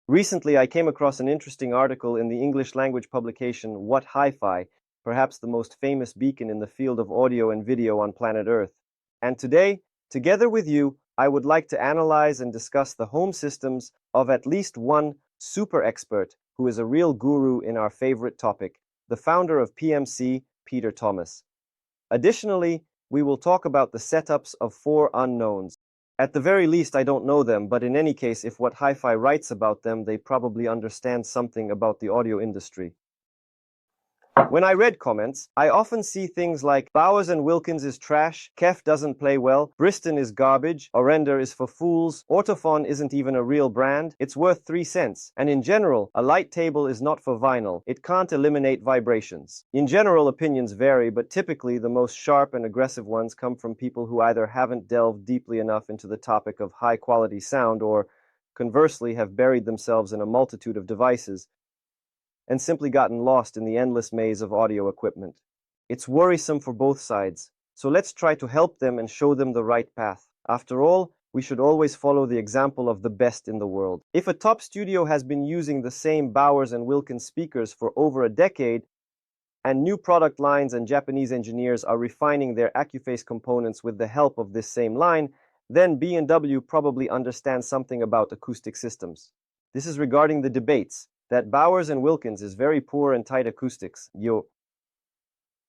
Recently, I came across an interesting article in the English language publication What Hi-Fi, perhaps the most famous beacon in the field of audio and video on planet Earth. And today, together with you, I would like to analyze and discuss the home systems of at least one super expert who is a real guru in our favorite topic, the founder of PMC, Peter Thomas. Additionally, we will talk about the setups of 4 unknowns. At the very least, I don't know them, but in any case, if What Hi-Fi writes about them, they probably understand something about the audio industry. When I read comments, I often see things like Bowers & Wilkins is trash, KEF doesn't play well, Bristol is garbage, Orender is for fools, Audiophile isn't even a real brand, it's worth 3 cents, and in general, a light table is not for vinyl, it can't eliminate vibrations. In general, opinions vary, but typically the most sharp and aggressive ones come from people who either haven't delved deeply enough into the topic of high-quality sound or, conversely, have buried themselves in a multitude of devices and simply gotten lost in the endless maze of audio equipment. It's worrisome for both sides, so let's try to help them and show them the right path. After all, we should always follow the example of the best in the world. If a top studio has been using the same Bowers & Wilkins speakers for over a decade, and new product lines and Japanese engineers are refining their Accuphase components with the help of this same line, then B&W probably understands something about acoustic systems. This is regarding the debates that Bowers & Wilkins is very poor and tight acoustics.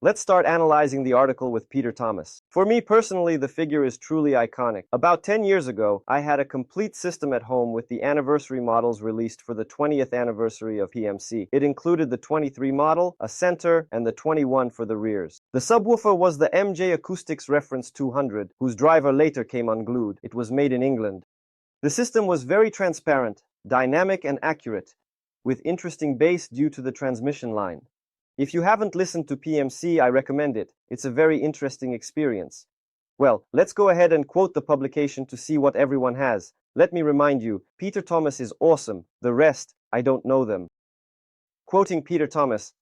Let's start analyzing the article with Peter Thomas. For me personally, the figure is truly iconic. About 10 years ago, I had a complete system at home with the anniversary models released for the 20th anniversary of PMC. It included the 23 model, a center, and the 21 for the rears. The subwoofer was the MJ Acoustics Reference 200, whose driver later came unglued. It was made in England. The system was very transparent, dynamic, and accurate, with interesting bass due to the transmission line. If you haven't listened to PMC, I recommend it. It's a very interesting experience. Well, let's go ahead and quote the publication to see what everyone has. Let me remind you, Peter Thomas is awesome. The rest, I don't know them. Quoting Peter Thomas,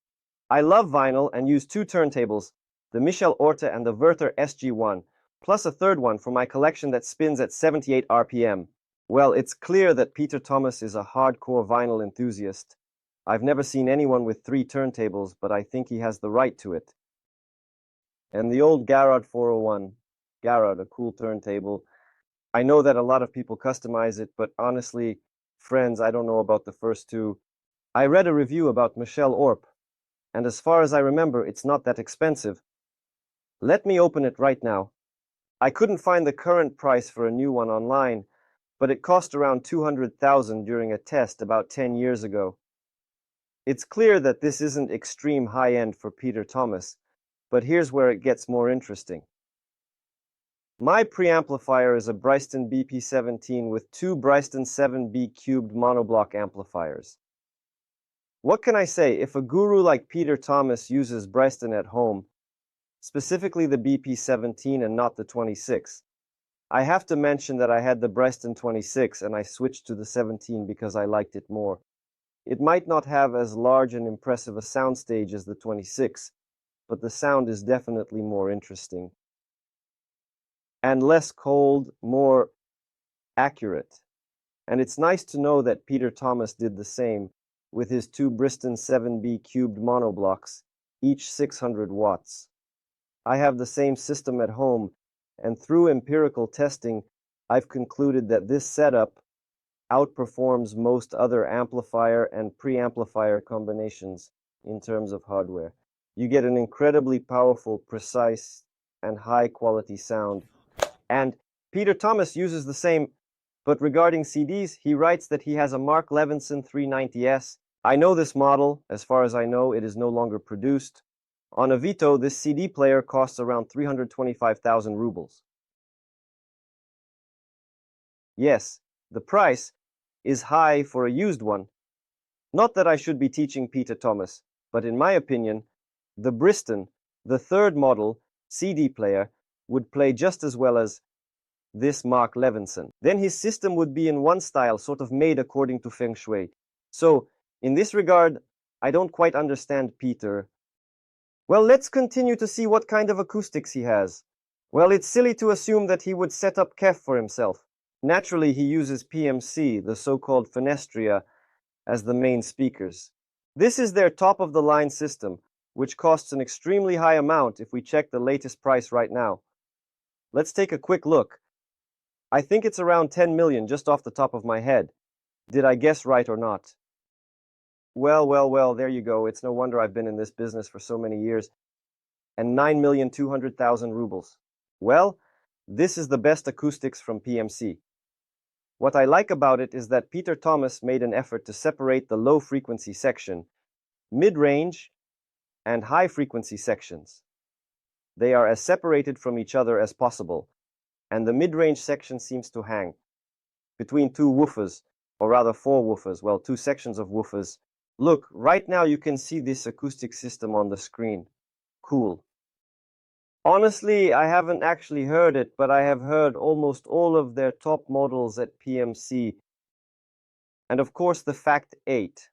I love vinyl and use 2 turntables, the Michel Orta and the Werther SG1, plus a third one for my collection that spins at 78 RPM. Well, it's clear that Peter Thomas is a hardcore vinyl enthusiast. I've never seen anyone with 3 turntables, but I think he has the right to it. And the old Garrod 401. Garrod, a cool turntable. I know that a lot of people customize it, but honestly, friends, I don't know about the first 2. I read a review about Michel Orp, and as far as I remember, it's not that expensive. Let me open it right now. I couldn't find the current price for a new one online, but it cost around 200,000 during a test about 10 years ago. It's clear that this isn't extreme high-end for Peter Thomas, but here's where it gets more interesting. My preamplifier is a Bryston BP17 with 2 Bryston 7B cubed monoblock amplifiers. What can I say? If a guru like Peter Thomas uses Bryston at home, specifically the BP17 and not the 26, I have to mention that I had the Bryston 26 and I switched to the 17 because I liked it more. It might not have as large and impressive a soundstage as the 26, but the sound is definitely more interesting. And less cold, more accurate. And it's nice to know that Peter Thomas did the same with his 2 Bryston 7B cubed monoblocks, each 600 watts. I have the same system at home, and through empirical testing, I've concluded that this setup outperforms most other amplifier and preamplifier combinations in terms of hardware. You get an incredibly powerful, precise, and high-quality sound. And Peter Thomas uses the same, but regarding CDs, he writes that he has a Mark Levinson 390S. I know this model. As far as I know, it is no longer produced. On Avito, this CD player costs around 325,000 rubles. Yes, the price is high for a used one. Not that I should be teaching Peter Thomas, but in my opinion, the Bryston, the 3rd model CD player, would play just as well as this Mark Levinson. Then his system would be in one style, sort of made according to Feng Shui. So, in this regard, I don't quite understand Peter. Well, let's continue to see what kind of acoustics he has. Well, it's silly to assume that he would set up KEF for himself. Naturally, he uses PMC, the so-called Fenestria, as the main speakers. This is their top-of-the-line system, which costs an extremely high amount if we check the latest price right now. Let's take a quick look. I think it's around 10 million just off the top of my head. Did I guess right or not? Well, there you go. It's no wonder I've been in this business for so many years. And 9,200,000 rubles. Well, this is the best acoustics from PMC. What I like about it is that Peter Thomas made an effort to separate the low-frequency section, mid-range, and high-frequency sections. They are as separated from each other as possible, and the mid-range section seems to hang between two woofers, or rather four woofers, well, two sections of woofers. Look, right now you can see this acoustic system on the screen. Cool. Honestly, I haven't actually heard it, but I have heard almost all of their top models at PMC, and of course the Fact 8.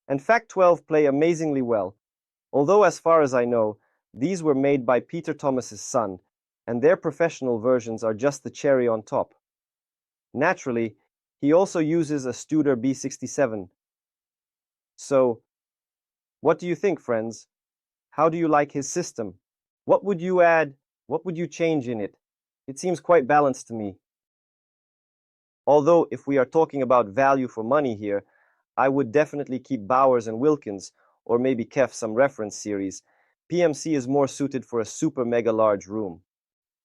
And Fact 12 play amazingly well, although as far as I know, these were made by Peter Thomas's son, and their professional versions are just the cherry on top. Naturally, he also uses a Studer B67. So, what do you think, friends? How do you like his system? What would you add? What would you change in it? It seems quite balanced to me. Although, if we are talking about value for money here, I would definitely keep Bowers and Wilkins, or maybe KEF some reference series. PMC is more suited for a super mega large room.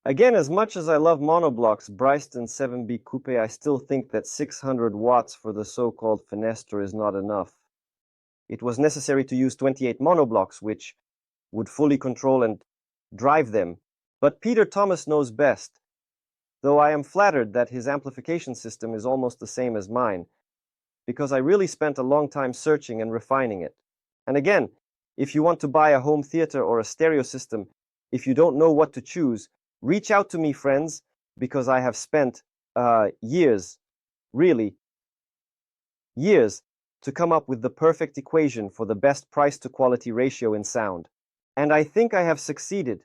Again, as much as I love monoblock's Bryston 7B Coupe, I still think that 600 watts for the so-called Fenestor is not enough. It was necessary to use 28 monoblocks, which would fully control and drive them. But Peter Thomas knows best, though I am flattered that his amplification system is almost the same as mine, because I really spent a long time searching and refining it. And again, if you want to buy a home theater or a stereo system, if you don't know what to choose, reach out to me, friends, because I have spent years, really, years, to come up with the perfect equation for the best price-to-quality ratio in sound. And I think I have succeeded.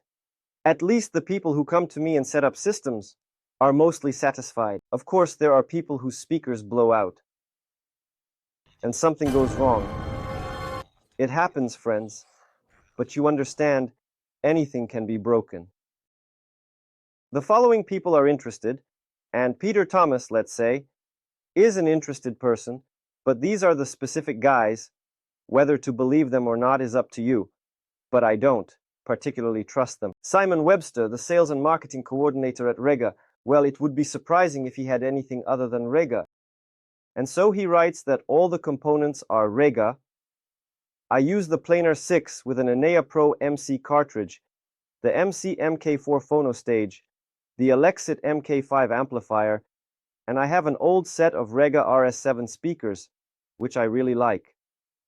At least the people who come to me and set up systems are mostly satisfied. Of course, there are people whose speakers blow out, and something goes wrong. It happens, friends, but you understand, anything can be broken. The following people are interested, and Peter Thomas, let's say, is an interested person, but these are the specific guys. Whether to believe them or not is up to you, but I don't particularly trust them. Simon Webster, the sales and marketing coordinator at Rega. Well, it would be surprising if he had anything other than Rega. And so he writes that all the components are Rega. I use the Planar 6 with an Enea Pro MC cartridge, the MC MK4 phonostage, the Alexit MK5 amplifier, and I have an old set of Rega RS7 speakers, which I really like.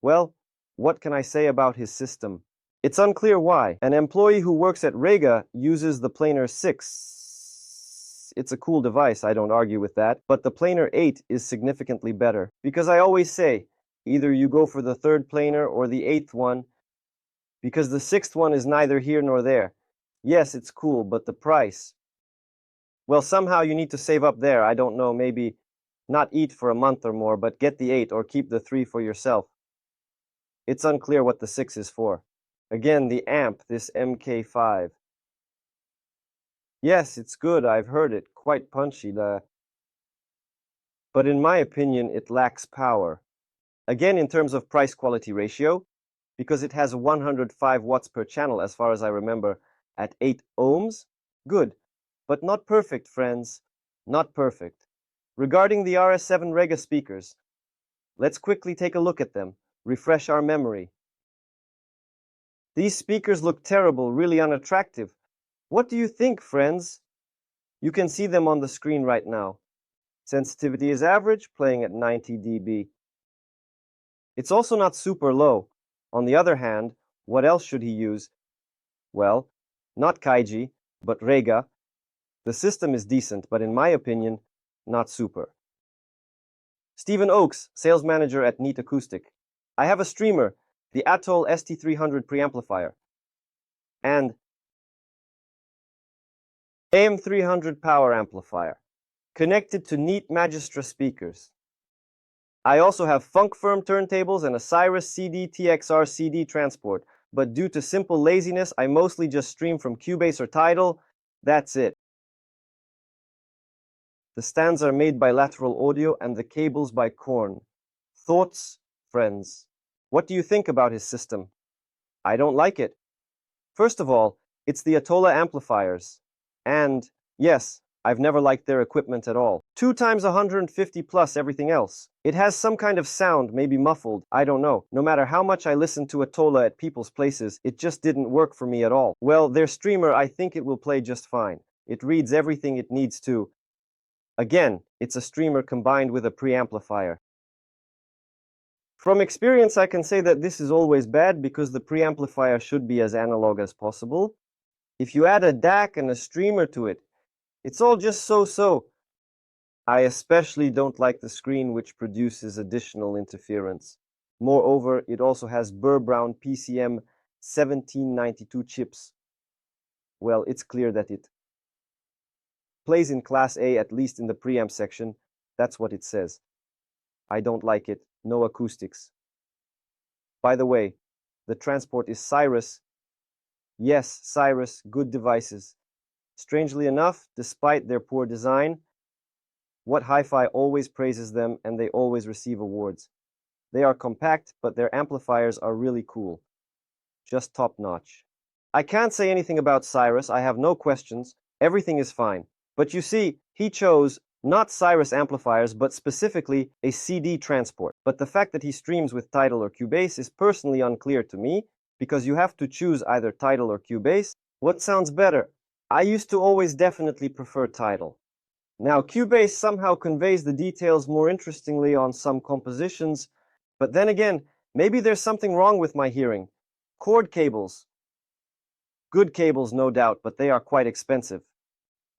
Well, what can I say about his system? It's unclear why. An employee who works at Rega uses the Planar 6. It's a cool device, I don't argue with that, but the Planar 8 is significantly better. Because I always say, either you go for the third planar or the eighth one, because the sixth one is neither here nor there. Yes, it's cool, but the price. Well, somehow you need to save up there. I don't know, maybe not eat for a month or more, but get the 8 or keep the 3 for yourself. It's unclear what the 6 is for. Again, the amp, this MK5. Yes, it's good, I've heard it, quite punchy, but in my opinion, it lacks power. Again, in terms of price-quality ratio, because it has 105 watts per channel, as far as I remember, at 8 ohms, good. But not perfect, friends, not perfect. Regarding the RS7 Rega speakers, let's quickly take a look at them, refresh our memory. These speakers look terrible, really unattractive. What do you think, friends? You can see them on the screen right now. Sensitivity is average, playing at 90 dB. It's also not super low. On the other hand, what else should he use? Well, not Kaiji, but Rega. The system is decent, but in my opinion, not super. Stephen Oakes, sales manager at Neat Acoustic. I have a streamer, the Atoll ST300 preamplifier, and AM300 power amplifier, connected to Neat Magistra speakers. I also have Funk Firm turntables and a Cyrus CD TXR CD transport, but due to simple laziness, I mostly just stream from Cubase or Tidal. That's it. The stands are made by Lateral Audio and the cables by Korn. Thoughts, friends? What do you think about his system? I don't like it. First of all, it's the Atola amplifiers. And, yes, I've never liked their equipment at all. 2 times 150 plus everything else. It has some kind of sound, maybe muffled, I don't know. No matter how much I listened to Atola at people's places, it just didn't work for me at all. Well, their streamer, I think it will play just fine. It reads everything it needs to. Again, it's a streamer combined with a preamplifier. From experience, I can say that this is always bad because the preamplifier should be as analog as possible. If you add a DAC and a streamer to it, it's all just so-so. I especially don't like the screen which produces additional interference. Moreover, it also has Burr Brown PCM 1792 chips. Well, it's clear that it plays in Class A, at least in the preamp section. That's what it says. I don't like it. No acoustics. By the way, the transport is Cyrus. Yes, Cyrus, good devices. Strangely enough, despite their poor design, What Hi-Fi always praises them and they always receive awards. They are compact, but their amplifiers are really cool. Just top-notch. I can't say anything about Cyrus, I have no questions. Everything is fine. But you see, he chose not Cyrus amplifiers, but specifically a CD transport. But the fact that he streams with Tidal or Cubase is personally unclear to me, because you have to choose either Tidal or Cubase. What sounds better? I used to always definitely prefer Tidal. Now, Cubase somehow conveys the details more interestingly on some compositions, but then again, maybe there's something wrong with my hearing. Cord cables. Good cables, no doubt, but they are quite expensive.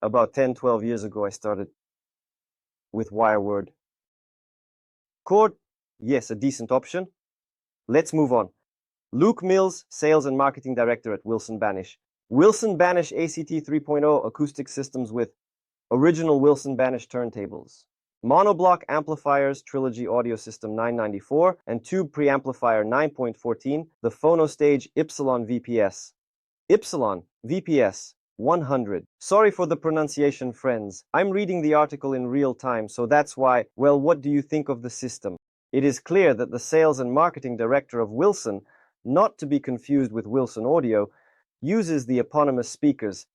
About 10-12 years ago, I started with Wireword. Cord, yes, a decent option. Let's move on. Luke Mills, Sales and Marketing Director at Wilson Banish. Wilson Banish ACT 3.0 acoustic systems with original Wilson Banish turntables. Monoblock amplifiers, Trilogy Audio System 994, and Tube Preamplifier 9.14, the Phonostage Ypsilon VPS. Ypsilon VPS 100. Sorry for the pronunciation, friends. I'm reading the article in real time, so that's why. Well, what do you think of the system? It is clear that the sales and marketing director of Wilson, not to be confused with Wilson Audio, uses the eponymous speakers.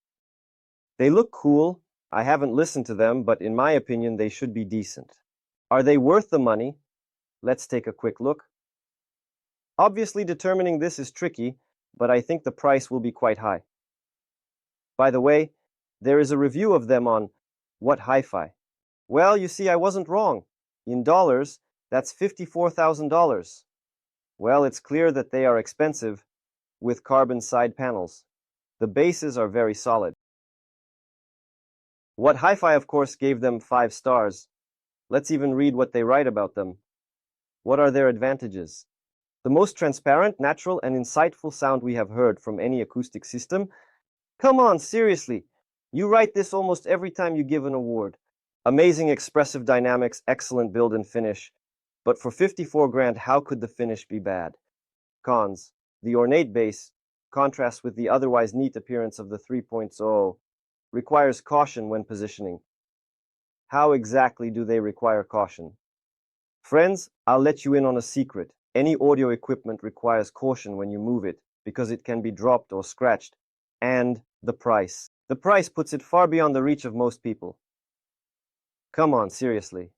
They look cool. I haven't listened to them, but in my opinion, they should be decent. Are they worth the money? Let's take a quick look. Obviously, determining this is tricky, but I think the price will be quite high. By the way, there is a review of them on What Hi-Fi. Well, you see, I wasn't wrong. In dollars, that's $54,000. Well, it's clear that they are expensive, with carbon side panels. The bases are very solid. What Hi-Fi, of course, gave them 5 stars. Let's even read what they write about them. What are their advantages? The most transparent, natural, and insightful sound we have heard from any acoustic system. Come on, seriously. You write this almost every time you give an award. Amazing expressive dynamics, excellent build and finish. But for 54 grand, how could the finish be bad? Cons. The ornate bass, contrasts with the otherwise neat appearance of the 3.0, requires caution when positioning. How exactly do they require caution? Friends, I'll let you in on a secret. Any audio equipment requires caution when you move it, because it can be dropped or scratched. And the price. The price puts it far beyond the reach of most people. Come on, seriously.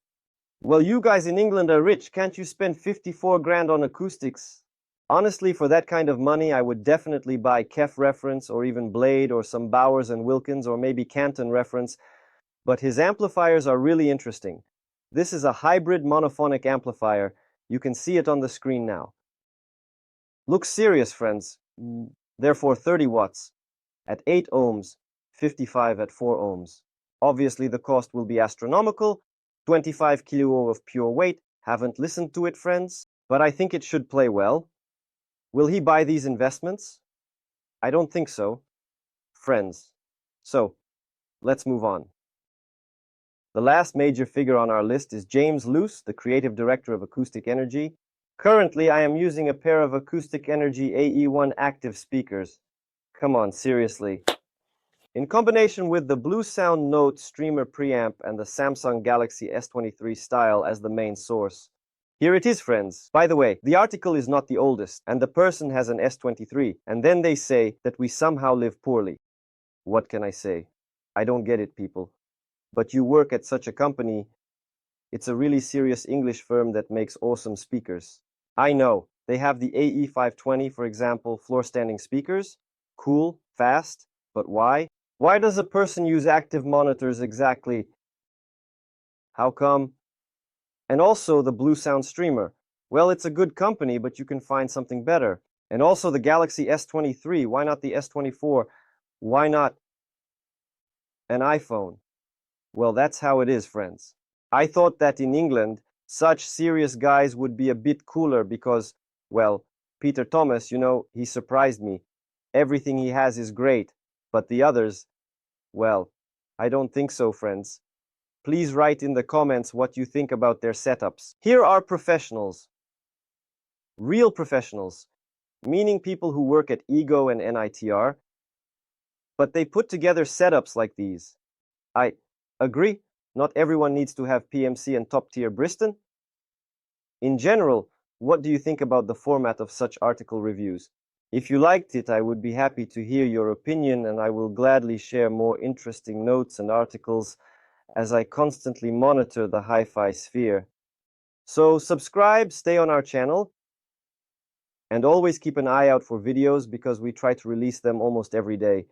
Well, you guys in England are rich. Can't you spend 54 grand on acoustics? Honestly, for that kind of money, I would definitely buy KEF Reference or even Blade or some Bowers and Wilkins or maybe Canton Reference. But his amplifiers are really interesting. This is a hybrid monophonic amplifier. You can see it on the screen now. Looks serious, friends. Therefore, 30 watts. At 8 ohms, 55 at 4 ohms. Obviously, the cost will be astronomical. 25 kilo of pure weight. Haven't listened to it, friends, but I think it should play well. Will he buy these investments? I don't think so. Friends. So, let's move on. The last major figure on our list is James Luce, the creative director of Acoustic Energy. Currently, I am using a pair of Acoustic Energy AE1 active speakers. Come on, seriously. In combination with the Blue Sound Note streamer preamp and the Samsung Galaxy S23 style as the main source. Here it is, friends. By the way, the article is not the oldest, and the person has an S23, and then they say that we somehow live poorly. What can I say? I don't get it, people. But you work at such a company. It's a really serious English firm that makes awesome speakers. I know. They have the AE520, for example, floor-standing speakers. Cool, fast, but why? Why does a person use active monitors exactly? How come? And also the Blue Sound streamer. Well, it's a good company, but you can find something better. And also the Galaxy S23. Why not the S24? Why not an iPhone? Well, that's how it is, friends. I thought that in England, such serious guys would be a bit cooler because, well, Peter Thomas, he surprised me. Everything he has is great, but the others, well, I don't think so, friends. Please write in the comments what you think about their setups. Here are professionals. Real professionals, meaning people who work at Ego and NITR, but they put together setups like these. I agree, not everyone needs to have PMC and top-tier Bristol. In general, what do you think about the format of such article reviews? If you liked it, I would be happy to hear your opinion, and I will gladly share more interesting notes and articles as I constantly monitor the hi-fi sphere. So subscribe, stay on our channel, and always keep an eye out for videos because we try to release them almost every day.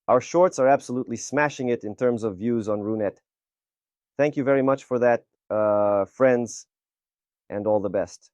Our shorts are absolutely smashing it in terms of views on Runet. Thank you very much for that, friends, and all the best.